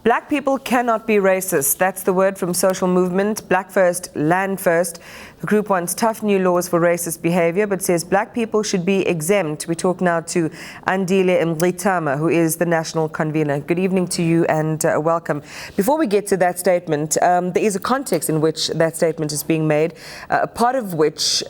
Black people cannot be racist. That's the word from social movement Black First, Land First. The group wants tough new laws for racist behavior, but says black people should be exempt. We talk now to Mngxitama, who is the national convener. Good evening to you and welcome. Before we get to that statement, there is a context in which that statement is being made, part of which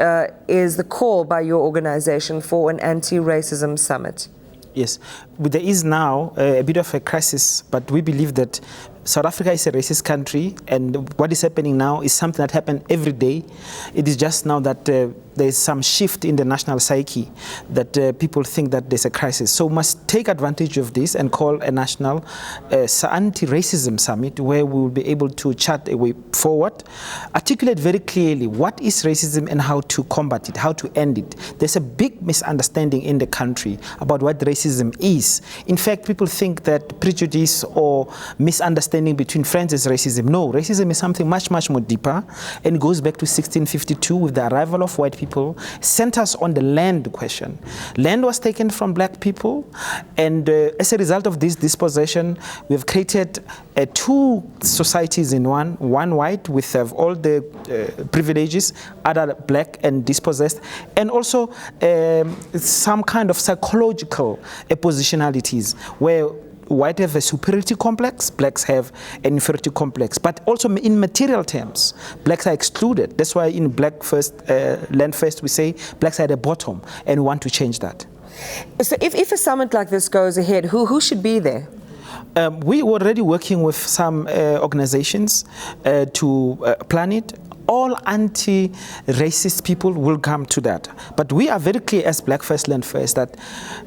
is the call by your organization for an anti-racism summit. Yes, there is now a bit of a crisis, but we believe that South Africa is a racist country, and what is happening now is something that happens every day. It is just now that there is some shift in the national psyche that people think that there's a crisis. So we must take advantage of this and call a national anti-racism summit where we will be able to chart a way forward, articulate very clearly what is racism and how to combat it, how to end it. There's a big misunderstanding in the country about what racism is. In fact, people think that prejudice or misunderstanding between friends is racism. No, racism is something much, much more deeper, and it goes back to 1652 with the arrival of white people, centers on the land question. Land was taken from black people, and as a result of this dispossession, we've created two societies in one white with all the privileges, other black and dispossessed, and also some kind of psychological positionalities where white have a superiority complex, blacks have an inferiority complex. But also in material terms, blacks are excluded. That's why in Black First, Land First, we say blacks are at the bottom, and we want to change that. So if a summit like this goes ahead, who should be there? We were already working with some organizations to plan it. All anti-racist people will come to that. But we are very clear as Black First, Land First that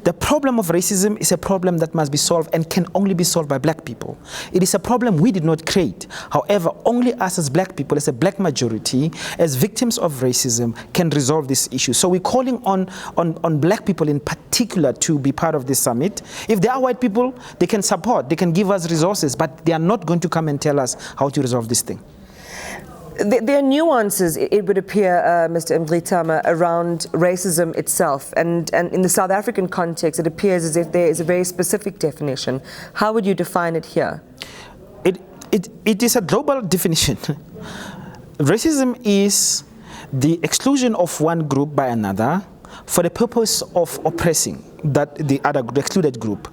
the problem of racism is a problem that must be solved and can only be solved by black people. It is a problem we did not create. However, only us as black people, as a black majority, as victims of racism, can resolve this issue. So we're calling on black people in particular to be part of this summit. If there are white people, they can support, they can give us resources, but they are not going to come and tell us how to resolve this thing. There are nuances, it would appear, Mr. Mngxitama, around racism itself. And in the South African context, it appears as if there is a very specific definition. How would you define it here? It is a global definition. Racism is the exclusion of one group by another for the purpose of oppressing the excluded group.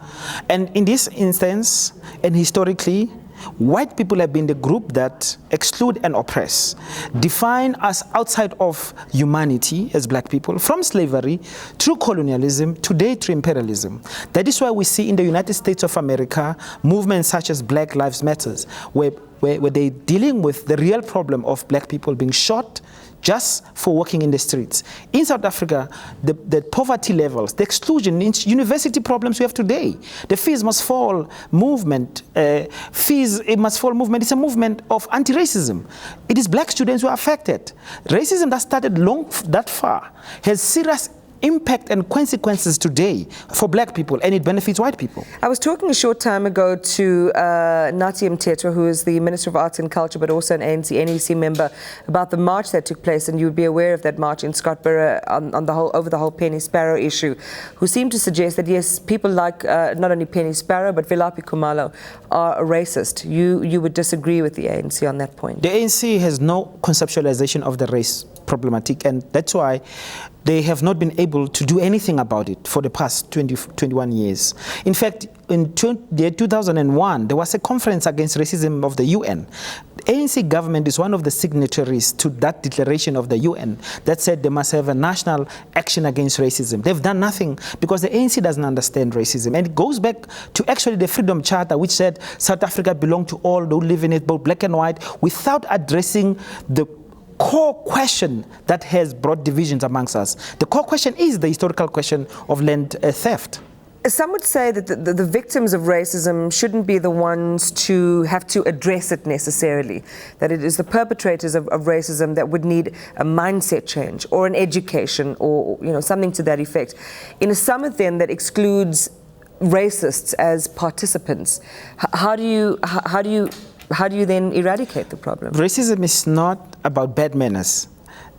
And in this instance, and historically, white people have been the group that exclude and oppress, define us outside of humanity as black people, from slavery through colonialism, today through imperialism. That is why we see in the United States of America movements such as Black Lives Matter, where they're dealing with the real problem of black people being shot just for walking in the streets. In South Africa, the poverty levels, the exclusion, university problems we have today, the fees must fall movement, it must fall movement, it's a movement of anti-racism. It is black students who are affected. Racism that started that far has serious impact and consequences today for black people, and it benefits white people. I was talking a short time ago to Nathi Mthethwa, who is the Minister of Arts and Culture, but also an NEC member, about the march that took place, and you would be aware of that march in Scottsboro over the whole Penny Sparrow issue, who seemed to suggest that yes, people like not only Penny Sparrow but Vilaphi Khumalo are a racist. You would disagree with the ANC on that point? The ANC has no conceptualization of the race problematic, and that's why they have not been able to do anything about it for the past 21 years. In fact, in 2001, there was a conference against racism of the UN. The ANC government is one of the signatories to that declaration of the UN that said they must have a national action against racism. They've done nothing because the ANC doesn't understand racism. And it goes back to actually the Freedom Charter, which said South Africa belongs to all who live in it, both black and white, without addressing the core question that has brought divisions amongst us. The core question is the historical question of land theft. Some would say that the victims of racism shouldn't be the ones to have to address it necessarily, that it is the perpetrators of racism that would need a mindset change or an education or something to that effect. In a summit then that excludes racists as participants, how do you then eradicate the problem? Racism is not about bad manners.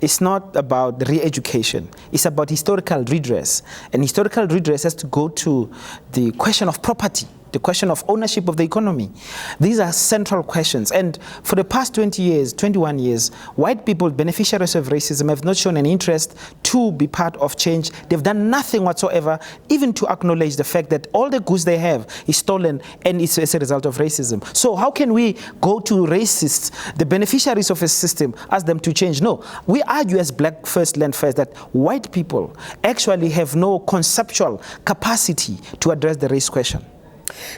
It's not about re-education. It's about historical redress. And historical redress has to go to the question of property. the question of ownership of the economy. These are central questions. And for the past 20 years, 21 years, white people, beneficiaries of racism, have not shown an interest to be part of change. They've done nothing whatsoever, even to acknowledge the fact that all the goods they have is stolen and it's as a result of racism. So how can we go to racists, the beneficiaries of a system, ask them to change? No, we argue as Black First, Land First that white people actually have no conceptual capacity to address the race question.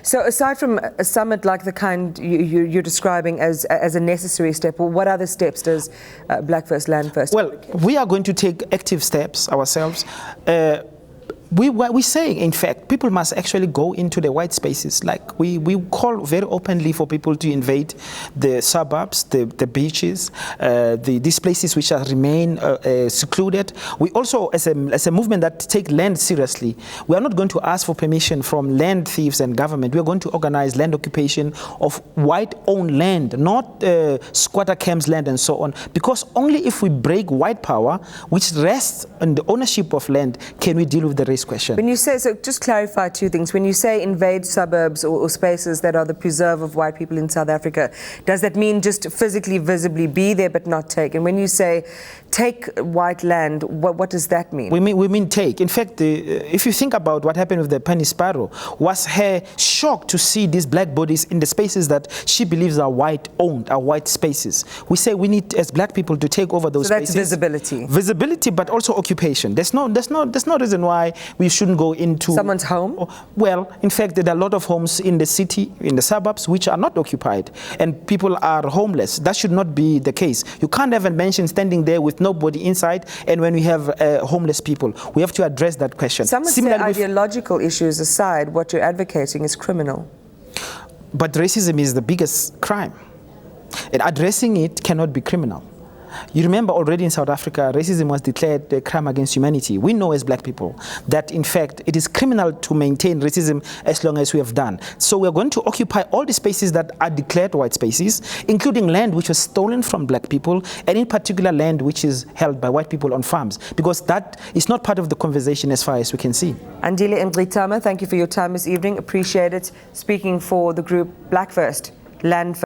So aside from a summit like the kind you're describing as a necessary step, well, what other steps does Black First, Land First? Well, we are going to take active steps ourselves. We say, in fact, people must actually go into the white spaces. Like we call very openly for people to invade the suburbs, the beaches, these places which are remain secluded. We also, as a movement that take land seriously, we are not going to ask for permission from land thieves and government. We are going to organize land occupation of white-owned land, not squatter camps land and so on. Because only if we break white power, which rests on the ownership of land, can we deal with the race question. When you say, so just clarify two things. When you say invade suburbs or spaces that are the preserve of white people in South Africa, does that mean just physically, visibly be there but not take? And when you say take white land, what does that mean? We mean take. In fact, if you think about what happened with the Penny Sparrow, was her shock to see these black bodies in the spaces that she believes are white-owned, are white spaces. We say we need, as black people, to take over those spaces. So that's visibility. Visibility, but also occupation. There's no reason why we shouldn't go into someone's home. Well, in fact, there are a lot of homes in the city, in the suburbs, which are not occupied, and people are homeless. That should not be the case. You can't have a mansion standing there with nobody inside, and when we have homeless people, we have to address that question. Some would say ideological issues aside, what you're advocating is criminal. But racism is the biggest crime, and addressing it cannot be criminal. You remember already in South Africa, racism was declared a crime against humanity. We know as black people that, in fact, it is criminal to maintain racism as long as we have done. So we are going to occupy all the spaces that are declared white spaces, including land which was stolen from black people, and in particular land which is held by white people on farms, because that is not part of the conversation as far as we can see. Andile Mngxitama, thank you for your time this evening. Appreciate it. Speaking for the group Black First, Land First.